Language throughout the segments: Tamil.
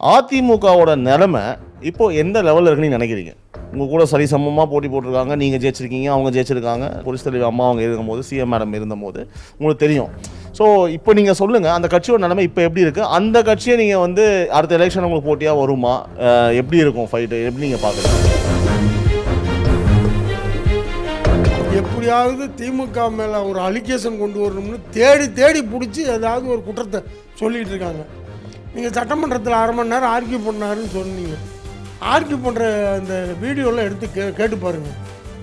அதிமுகவோட நிலைமை இப்போ எந்த லெவலில் இருக்குன்னு நினைக்கிறீங்க? உங்கள் கூட சரிசமமாக போட்டி போட்டிருக்காங்க, நீங்கள் ஜெயிச்சிருக்கீங்க, அவங்க ஜெயிச்சிருக்காங்க, போலீஸ் தலைவர் அம்மா அவங்க இருக்கும்போது, சிஎம் மேடம் இருந்தபோது உங்களுக்கு தெரியும். ஸோ இப்போ நீங்கள் சொல்லுங்கள், அந்த கட்சியோட நிலைமை இப்போ எப்படி இருக்குது? அந்த கட்சியை நீங்கள் வந்து அடுத்த எலெக்ஷன் உங்களுக்கு போட்டியாக வருமா? எப்படி இருக்கும் ஃபைட்டு? எப்படி நீங்கள் பார்க்குறீங்க? எப்படியாவது திமுக மேலே ஒரு அலிகேஷன் கொண்டு வரணும்னு தேடி தேடி பிடிச்சி ஏதாவது ஒரு குற்றத்தை சொல்லிகிட்டு இருக்காங்க. நீங்கள் சட்டமன்றத்தில் 1/2 மணி நேரம் ஆர்கியூ பண்ணாருன்னு சொன்னீங்க. ஆர்கியூ பண்ணுற அந்த வீடியோலாம் எடுத்து கேட்டு பாருங்கள்.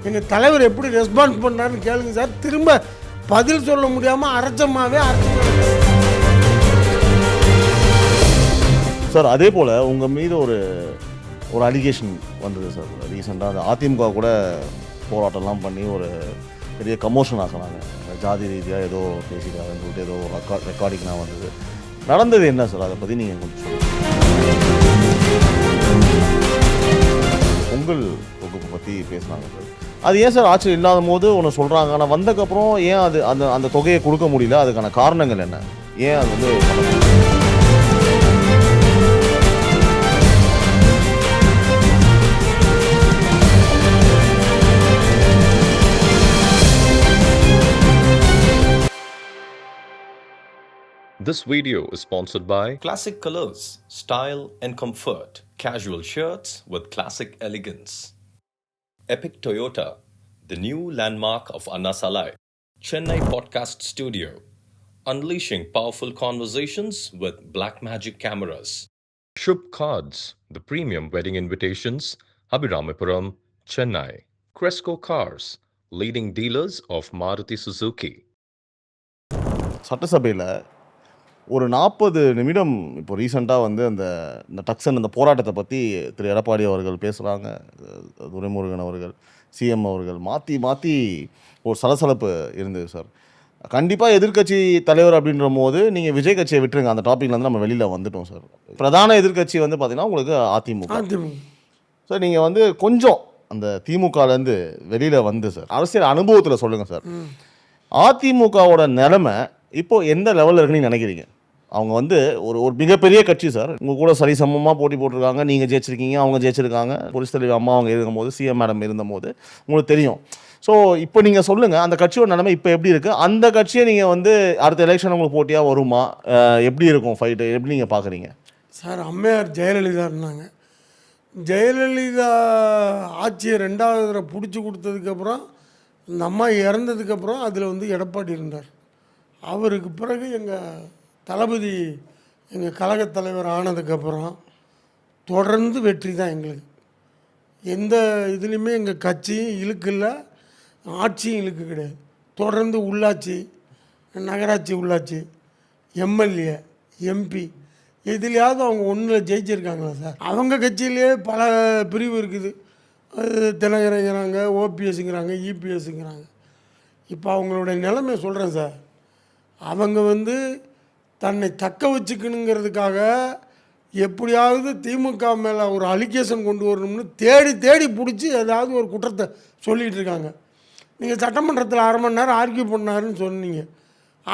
எங்கள் தலைவர் எப்படி ரெஸ்பான்ஸ் பண்ணாருன்னு கேளுங்க சார். திரும்ப பதில் சொல்ல முடியாமல் அரைச்சமாகவே சார். அதே போல் உங்கள் மீது ஒரு அலிகேஷன் வந்தது சார் ரீசெண்டாக. அந்த அதிமுக கூட போராட்டம்லாம் பண்ணி ஒரு பெரிய கமோஷன் ஆகினாங்க. ஜாதி ரீதியாக ஏதோ பேசிக்கிறாங்கன்னு சொல்லிட்டு ஏதோ ரெக்கார்டிங்லாம் வந்தது. நடந்தது என்ன சார்? அதை பற்றி நீங்கள் கொஞ்சம் பொங்கல் தொகுப்பு பற்றி பேசுனாங்க சார். அது ஏன் சார் ஆட்சி இல்லாத போது ஒன்று சொல்கிறாங்க, ஆனால் வந்ததுக்கப்புறம் ஏன் அது அந்த தொகையை கொடுக்க முடியல? அதுக்கான காரணங்கள் என்ன? ஏன் அது வந்து This video is sponsored by Classic Colors, Style and Comfort. Casual shirts with classic elegance. Epic Toyota, the new landmark of Anna Salai. Chennai Podcast Studio, unleashing powerful conversations with black magic cameras. Shubh Cards, the premium wedding invitations, Abhiramapuram, Chennai. Cresco Cars, leading dealers of Maruti Suzuki. சட்டசபையில் ஒரு 40 நிமிடம் இப்போ ரீசெண்டாக வந்து இந்த டக்ஸன் அந்த போராட்டத்தை பற்றி திரு எடப்பாடி அவர்கள் பேசுகிறாங்க, துரைமுருகன் அவர்கள், சிஎம் அவர்கள் மாற்றி ஒரு சலசலப்பு இருந்தது சார். கண்டிப்பாக எதிர்க்கட்சி தலைவர் அப்படின்ற போது நீங்கள் விஜய் கட்சியை விட்டுருங்க, அந்த டாப்பிக்லேருந்து நம்ம வெளியில் வந்துட்டோம் சார். பிரதான எதிர்க்கட்சி வந்து பார்த்திங்கன்னா உங்களுக்கு அதிமுக சார். நீங்கள் வந்து கொஞ்சம் அந்த திமுகலேருந்து வெளியில் வந்து சார் அரசியல் அனுபவத்தில் சொல்லுங்கள் சார், அதிமுகவோட நிலைமை இப்போ எந்த லெவலில் இருக்குன்னு நினைக்கிறீங்க? அவங்க வந்து ஒரு மிகப்பெரிய கட்சி சார். உங்கள் கூட சரிசமமாக போட்டி போட்டிருக்காங்க, நீங்கள் ஜெயிச்சிருக்கீங்க, அவங்க ஜெயிச்சிருக்காங்க, போலீஸ் தலைவர் அம்மா அவங்க இருக்கும்போது, சிஎம் மேடம் இருந்தபோது உங்களுக்கு தெரியும். ஸோ இப்போ நீங்கள் சொல்லுங்கள், அந்த கட்சியோட நிலைமை இப்போ எப்படி இருக்குது? அந்த கட்சியை நீங்கள் வந்து அடுத்த எலெக்ஷன் உங்களுக்கு போட்டியாக வருமா? எப்படி இருக்கும் ஃபைட்டு? எப்படி நீங்கள் பார்க்குறீங்க சார்? அம்மையார் ஜெயலலிதா இருந்தாங்க. ஜெயலலிதா ஆட்சியை 2வது தடவை பிடிச்சி கொடுத்ததுக்கப்புறம் இந்த அம்மா இறந்ததுக்கப்புறம் அதில் வந்து எடப்பாடி இருந்தார். அவருக்கு பிறகு எங்கள் தளபதி எங்கள் கழகத் தலைவர் ஆனதுக்கப்புறம் தொடர்ந்து வெற்றி தான் எங்களுக்கு. எந்த இதுலேயுமே எங்கள் கட்சியும் இழுக்கு இல்லை, ஆட்சியும் இழுக்கு கிடையாது. தொடர்ந்து உள்ளாட்சி, நகராட்சி, உள்ளாட்சி, எம்எல்ஏ, எம்பி எதுலையாவது அவங்க ஒன்றில் ஜெயிச்சிருக்காங்களா சார்? அவங்க கட்சியிலே பல பிரிவு இருக்குது. தினகரங்கிறாங்க, ஓபிஎஸ்ங்கிறாங்க, இபிஎஸ்ங்கிறாங்க. இப்போ அவங்களுடைய நிலைமை சொல்கிறேன் சார். அவங்க வந்து தன்னை தக்க வச்சுக்கணுங்கிறதுக்காக எப்படியாவது திமுக மேலே ஒரு அலிகேஷன் கொண்டு வரணும்னு தேடி தேடி பிடிச்சி ஏதாவது ஒரு குற்றத்தை சொல்லிகிட்டு இருக்காங்க. நீங்கள் சட்டமன்றத்தில் 1/2 மணி நேரம் ஆர்கியூ பண்ணாருன்னு சொன்னீங்க.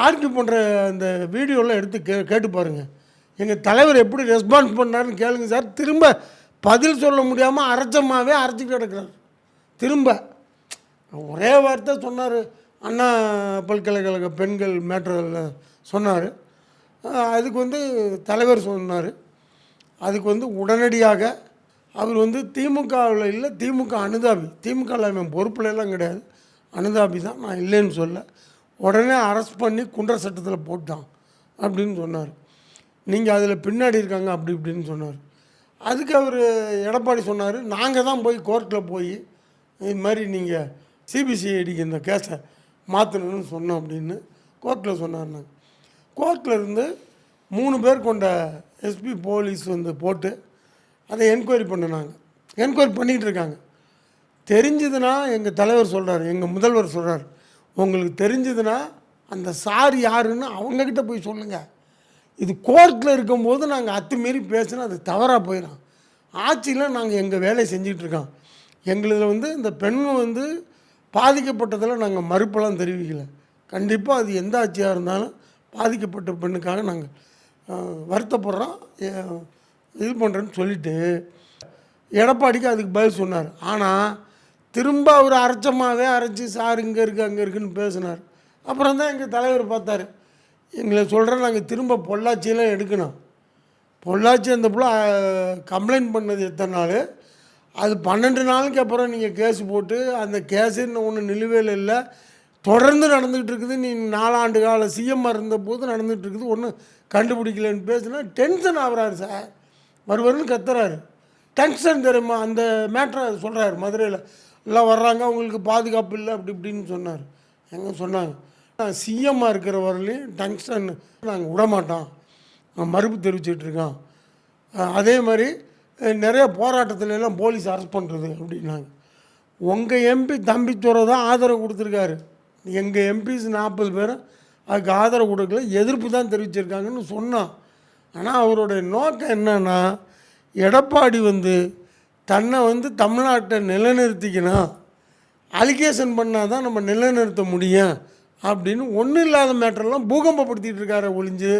ஆர்கியூ பண்ணுற அந்த வீடியோலாம் எடுத்து கேட்டு பாருங்கள். எங்கள் தலைவர் எப்படி ரெஸ்பான்ஸ் பண்ணாருன்னு கேளுங்க சார். திரும்ப பதில் சொல்ல முடியாமல் அரைச்சமாகவே அரைச்சிக்கிட்டு கிடக்கிறார். திரும்ப ஒரே வார்த்தை சொன்னார். அண்ணா பல்கலைக்கழக பெண்கள் மேட்டரில் சொன்னார். அதுக்கு வந்து தலைவர் சொன்னார். அதுக்கு வந்து உடனடியாக அவர் வந்து திமுகவில் இல்லை, திமுக அனுதாபி, திமுகவில் அவன் பொறுப்புலாம் கிடையாது, அனுதாபி தான், நான் இல்லைன்னு சொல்ல. உடனே அரெஸ்ட் பண்ணி குண்டர் சட்டத்தில் போட்டான் அப்படின்னு சொன்னார். நீங்கள் அதில் பின்னாடி இருக்காங்க அப்படி இப்படின்னு சொன்னார். அதுக்கு அவர் எடப்பாடி சொன்னார், நாங்கள் தான் போய் கோர்ட்டில் போய் இது மாதிரி நீங்கள் சிபிசிஐடிக்கு இந்த கேஸை மாற்றணும்னு சொன்னோம் அப்படின்னு கோர்ட்டில் சொன்னார். நாங்கள் கோர்ட்டில் இருந்து 3 பேர் கொண்ட எஸ்பி போலீஸ் வந்து போட்டு அதை என்கொயரி பண்ணினாங்க. என்கொயரி பண்ணிகிட்டு இருக்காங்க. தெரிஞ்சதுன்னா எங்கள் தலைவர் சொல்கிறார், எங்கள் முதல்வர் சொல்கிறார், உங்களுக்கு தெரிஞ்சதுன்னா அந்த சார் யாருன்னு அவங்கக்கிட்ட போய் சொல்லுங்கள். இது கோர்ட்டில் இருக்கும்போது நாங்கள் அத்துமீறி பேசினா அது தவறாக போயிடும். ஆட்சியில் நாங்கள் எங்கள் வேலையை செஞ்சிகிட்ருக்கோம். எங்களில் வந்து இந்த பெண் வந்து பாதிக்கப்பட்டதில் நாங்கள் மறுப்பெல்லாம் தெரிவிக்கலை. கண்டிப்பாக அது எந்த ஆட்சியாக இருந்தாலும் பாதிக்கப்பட்ட பெண்ணுக்காக நாங்கள் வருத்தப்படுறோம். இது பண்ணுறேன்னு சொல்லிவிட்டு எடப்பாடிக்கு அதுக்கு பதில் சொன்னார். ஆனால் திரும்ப அவர் அரைச்சமாகவே அரைச்சி சார் இங்கே இருக்குது அங்கே இருக்குதுன்னு பேசினார். அப்புறம் தான் எங்கள் தலைவர் பார்த்தார், எங்களை சொல்கிறேன் நாங்கள் திரும்ப பொள்ளாச்சியெல்லாம் எடுக்கணும். பொள்ளாச்சி அந்த புள்ள கம்ப்ளைண்ட் பண்ணது எத்தனை நாள், அது 12 நாளுக்கு அப்புறம் நீங்கள் கேஸ் போட்டு அந்த கேஸு இன்னும் ஒன்று நிலுவையில் இல்லை, தொடர்ந்து நடந்துக்கிட்டு இருக்குது. நீ 4 ஆண்டு கால சிஎம்மாக இருந்தபோது நடந்துகிட்டு இருக்குது, ஒன்றும் கண்டுபிடிக்கலன்னு பேசுனா டென்ஷன் ஆகுறாரு சார். வருவருன்னு கத்துறாரு. டென்ஷன் தெரியுமா அந்த மேட்ரை சொல்கிறாரு. மதுரையில் எல்லாம் வர்றாங்க, அவங்களுக்கு பாதுகாப்பு இல்லை அப்படி இப்படின்னு சொன்னார். எங்கே சொன்னாங்க, சிஎம்மாக இருக்கிற வரலையும் டங்ஸ்டன் நாங்கள் விடமாட்டோம், மறுப்பு தெரிவிச்சிட்ருக்கோம். அதே மாதிரி நிறைய போராட்டத்துல எல்லாம் போலீஸ் அரெஸ்ட் பண்ணுறது அப்படின்னாங்க. உங்கள் எம்பி தம்பித்துறை தான் ஆதரவு கொடுத்துருக்காரு. எங்கள் எம்பிஸ் 40 பேரும் அதுக்கு ஆதரவு கொடுக்கல, எதிர்ப்பு தான் தெரிவிச்சிருக்காங்கன்னு சொன்னான். ஆனால் அவருடைய நோக்கம் என்னன்னா, எடப்பாடி தன்னை தமிழ்நாட்டை நிலைநிறுத்திக்கணும், அலிகேஷன் பண்ணால் தான் நம்ம நிலைநிறுத்த முடியும் அப்படின்னு ஒன்றும் இல்லாத மேட்டரெல்லாம் பூகம்பப்படுத்திகிட்டு இருக்காரு ஒழிஞ்சு,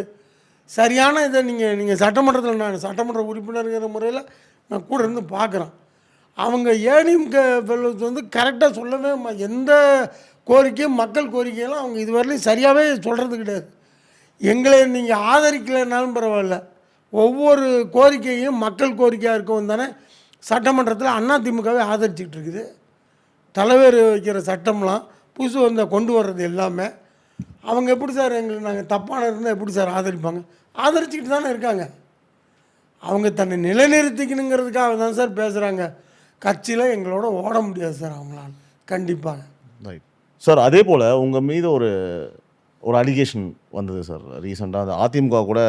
சரியான இதை நீங்கள் சட்டமன்றத்தில், நான் சட்டமன்ற உறுப்பினருங்கிற முறையில் நான் கூட இருந்து பார்க்குறேன். அவங்க ஏடிஎம்க ஃபெல்லோஸ் கரெக்டாக சொல்லவே எந்த கோரிக்கையும் மக்கள் கோரிக்கையெல்லாம் அவங்க இதுவரையிலும் சரியாகவே சொல்கிறது கிடையாது. எங்களை நீங்கள் ஆதரிக்கலைன்னாலும் பரவாயில்ல, ஒவ்வொரு கோரிக்கையும் மக்கள் கோரிக்கையாக இருக்கவும் தானே சட்டமன்றத்தில் அதிமுகவே ஆதரிச்சிக்கிட்டு இருக்குது. தலைவர் வைக்கிற சட்டம்லாம் புதுசு கொண்டு வர்றது எல்லாமே அவங்க எப்படி சார் எங்களுக்கு நாங்கள் தப்பான இருந்தால் எப்படி சார் ஆதரிப்பாங்க? ஆதரிச்சுக்கிட்டு தானே இருக்காங்க. அவங்க தன்னை நிலைநிறுத்திக்கணுங்கிறதுக்காக தான் சார் பேசுகிறாங்க. கட்சியில் எங்களோட ஓட முடியாது சார் அவங்களால, கண்டிப்பாக. Right sir. அதே போல் உங்கள் மீது ஒரு அலிகேஷன் வந்தது சார் ரீசெண்டாக. அந்த அதிமுக கூட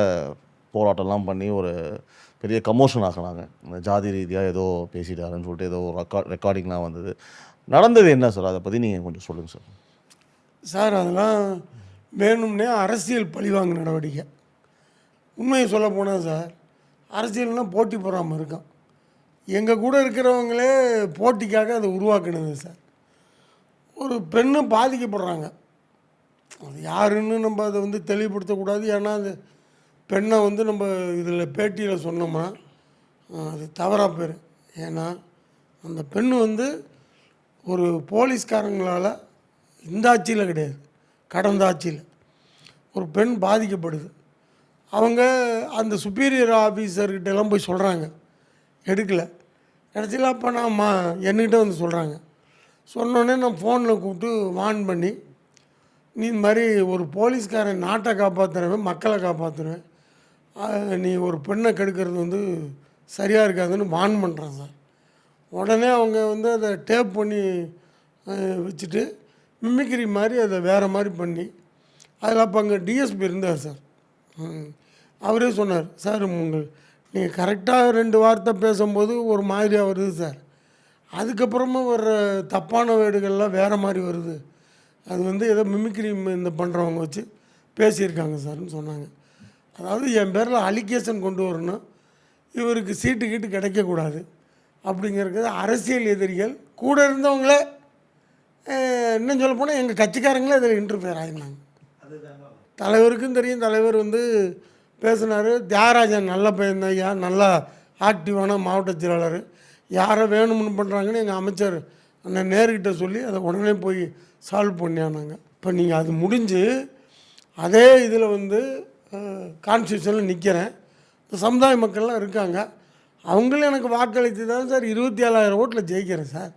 போராட்டம்லாம் பண்ணி ஒரு பெரிய கமோஷன் ஆக்கினாங்க. அந்த ஜாதி ரீதியாக ஏதோ பேசிட்டாருன்னு சொல்லிட்டு ஏதோ ரெக்கார்டிங்லாம் வந்தது. நடந்தது என்ன சார்? அதை பற்றி நீங்கள் கொஞ்சம் சொல்லுங்கள் சார். சார் அதெல்லாம் வேணும்னே அரசியல் பழிவாங்க நடவடிக்கை. உண்மையை சொல்ல போனால் சார், அரசியல்னால் போட்டி போடாமல் இருக்கும். எங்கள் கூட இருக்கிறவங்களே போட்டிக்காக அதை உருவாக்குனது சார். ஒரு பெண்ணு பாதிக்கப்படுறாங்க, அது யாருன்னு நம்ம அதை தெளிவுபடுத்தக்கூடாது. ஏன்னா அது பெண்ணை நம்ம இதில் பேட்டியில் சொன்னோம்னா அது தவறாக போயிடும். ஏன்னா அந்த பெண்ணு ஒரு போலீஸ்காரங்களால் இந்த ஆட்சியில் கிடையாது, கடந்த ஆட்சியில் ஒரு பெண் பாதிக்கப்படுது. அவங்க அந்த சுப்பீரியர் ஆஃபீஸர்கிட்டலாம் போய் சொல்கிறாங்க, எடுக்கலை. கடைசியில் அப்போ நான் என்கிட்ட சொல்கிறாங்க. சொன்னோடனே நான் ஃபோனில் கூப்பிட்டு வார்ன் பண்ணி, நீ இந்த மாதிரி ஒரு போலீஸ்காரன் நாட்டை காப்பாற்றுறவன் மக்களை காப்பாற்றுறேன், நீ ஒரு பெண்ணை கெடுக்கிறது சரியாக இருக்காதுன்னு வார்ன் பண்ணுறான் சார். உடனே அவங்க அதை டேப் பண்ணி வச்சுட்டு மிமிக்ரி மாதிரி அதை வேறு மாதிரி பண்ணி, அதில் அப்போ அங்கே டிஎஸ்பி இருந்தார் சார். அவரே சொன்னார், சார் நீங்கள் கரெக்டாக 2 வார்த்தை பேசும்போது ஒரு மாதிரியாக வருது சார், அதுக்கப்புறமா வர்ற தப்பான வேர்டுகள்லாம் வேறு மாதிரி வருது, அது ஏதோ மிமிக்ரி பண்ணுறவங்க வச்சு பேசியிருக்காங்க சார்னு சொன்னாங்க. அதாவது என் பேரில் அலிகேஷன் கொண்டு வரணும், இவருக்கு சீட்டு கீட்டு கிடைக்கக்கூடாது அப்படிங்கிறது அரசியல் எதிரிகள் கூட இருந்தவங்களே, இன்னும் சொல்ல போனால் எங்கள் கட்சிக்காரங்களே அதில் இன்டர்ஃபியர் ஆகினாங்க. தலைவருக்கும் தெரியும், தலைவர் பேசினார். தியாகராஜன் நல்ல பையன் ஐயா, நல்லா ஆக்டிவான மாவட்ட செயலாளர், யாரை வேணும்னு பண்ணுறாங்கன்னு எங்கள் அமைச்சர் அண்ணன் நேருக்கிட்ட சொல்லி அதை உடனே போய் சால்வ் பண்ணியானாங்க. இப்போ நீங்கள் அது முடிஞ்சு அதே இதில் கான்ஸ்டியூஷனில் நிற்கிறேன், இந்த சமுதாய மக்கள்லாம் இருக்காங்க, அவங்களும் எனக்கு வாக்களித்து தான் சார் 27,000 ஓட்டில் ஜெயிக்கிறேன் சார்.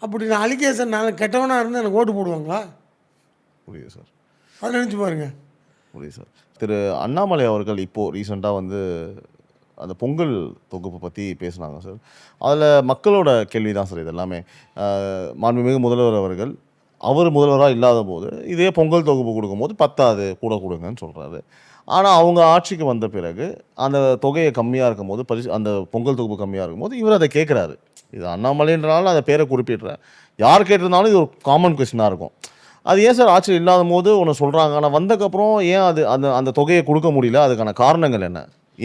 அப்படி நான் அலிகேஷன் நான் கெட்டவனாக இருந்தால் எனக்கு ஓட்டு போடுவாங்களா? புரியுது சார். அதை நினச்சி பாருங்கள். புரியுது சார். திரு அண்ணாமலை அவர்கள் இப்போது ரீசெண்டாக அந்த பொங்கல் தொகுப்பு பற்றி பேசுனாங்க சார். அதில் மக்களோட கேள்வி தான் சார் இது எல்லாமே. மாண்புமிகு முதல்வர் அவர்கள் அவர் முதல்வராக இல்லாத போது இதே பொங்கல் தொகுப்பு கொடுக்கும்போது பத்தாது, கூட கொடுங்கன்னு சொல்கிறாரு. ஆனால் அவங்க ஆட்சிக்கு வந்த பிறகு அந்த தொகையை கம்மியாக இருக்கும்போது அந்த பொங்கல் தொகுப்பு கம்மியாக இருக்கும்போது இவர் அதை கேட்குறாரு. இது அண்ணாமலைன்றனால அந்த பேரை குறிப்பிடுறேன், யார் கேட்டிருந்தாலும் இது ஒரு காமன் கொஸ்டினாக இருக்கும். அது ஏன் சார் ஆட்சியில் இல்லாத போது ஒன்று சொல்கிறாங்க, ஆனால் வந்தக்கப்புறம் ஏன் அந்த தொகையை கொடுக்க முடியல? அதுக்கான காரணங்கள் என்ன?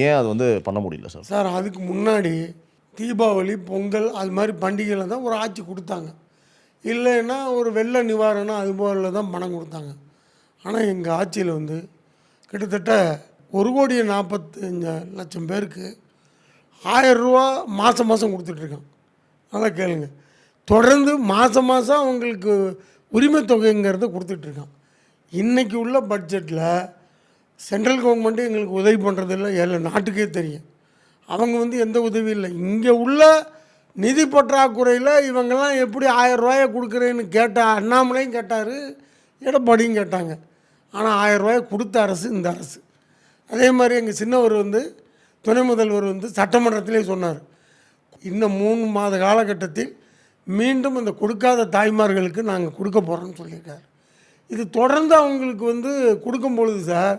ஏன் அது பண்ண முடியல சார்? சார் அதுக்கு முன்னாடி தீபாவளி, பொங்கல் அது மாதிரி பண்டிகையில் தான் ஒரு ஆட்சி கொடுத்தாங்க. இல்லைன்னா ஒரு வெள்ள நிவாரணம் அது போல தான் பணம் கொடுத்தாங்க. ஆனால் எங்கள் ஆட்சியில் கிட்டத்தட்ட 1,45,00,000 பேருக்கு 1000 ரூபா மாதம் மாதம் கொடுத்துட்ருக்கான். நல்லா கேளுங்க. தொடர்ந்து மாதம் மாதம் அவங்களுக்கு உரிமை தொகைங்கிறத கொடுத்துட்ருக்கான். இன்றைக்கி உள்ள பட்ஜெட்டில் சென்ட்ரல் கவர்மெண்ட்டு எங்களுக்கு உதவி பண்ணுறதில்ல, நாட்டுக்கே தெரியும். அவங்க வந்து எந்த உதவியும் இல்லை. இங்கே உள்ள நிதி பற்றாக்குறையில் இவங்கெல்லாம் எப்படி 1000 ரூபாயை கொடுக்குறேன்னு அண்ணாமலையும் கேட்டார், எடப்பாடியும் கேட்டாங்க. ஆனால் 1000 ரூபாயை கொடுத்த அரசு இந்த அரசு. அதே மாதிரி எங்கள் சின்னவர் வந்து துணை முதல்வர் வந்து சட்டமன்றத்திலே சொன்னார், இன்னும் 3 மாத காலகட்டத்தில் மீண்டும் இந்த கொடுக்காத தாய்மார்களுக்கு நாங்கள் கொடுக்க போகிறோன்னு சொல்லியிருக்காரு. இது தொடர்ந்து அவங்களுக்கு வந்து கொடுக்கும் பொழுது சார்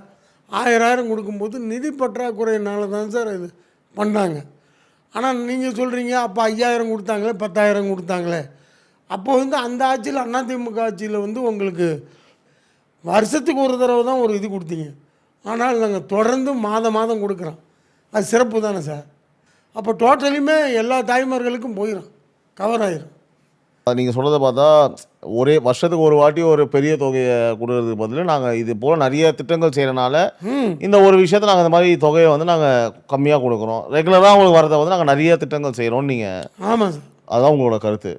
1000 கொடுக்கும்போது நிதி பற்றாக்குறையினால தான் சார் இது பண்ணாங்க. ஆனால் நீங்கள் சொல்கிறீங்க அப்போ 5000 கொடுத்தாங்களே 10,000 கொடுத்தாங்களே. அப்போ வந்து அந்த ஆட்சியில் அதிமுக ஆட்சியில் வந்து உங்களுக்கு வருஷத்துக்கு ஒரு தடவை தான் ஒரு இது கொடுத்தீங்க. ஆனால் நாங்கள் தொடர்ந்து மாதம் மாதம் கொடுக்குறோம். அது சிறப்பு தானே சார்? அப்போ டோட்டலியுமே எல்லா தாய்மார்களுக்கும் போயிடும், கவர் ஆயிரும். நீங்கள் சொல்கிறத பார்த்தா ஒரே வருஷத்துக்கு ஒரு வாட்டி ஒரு பெரிய தொகையை கொடுக்கறதுக்கு பதில் நாங்கள் இது போல் நிறைய திட்டங்கள் செய்கிறனால இந்த ஒரு விஷயத்தை நாங்கள் இந்த மாதிரி தொகையை வந்து நாங்கள் கம்மியாக கொடுக்குறோம். ரெகுலராக உங்களுக்கு வரதை வந்து நாங்கள் நிறைய திட்டங்கள் செய்கிறோம். நீங்கள் ஆமாம் சார். அதுதான் உங்களோட கருத்து.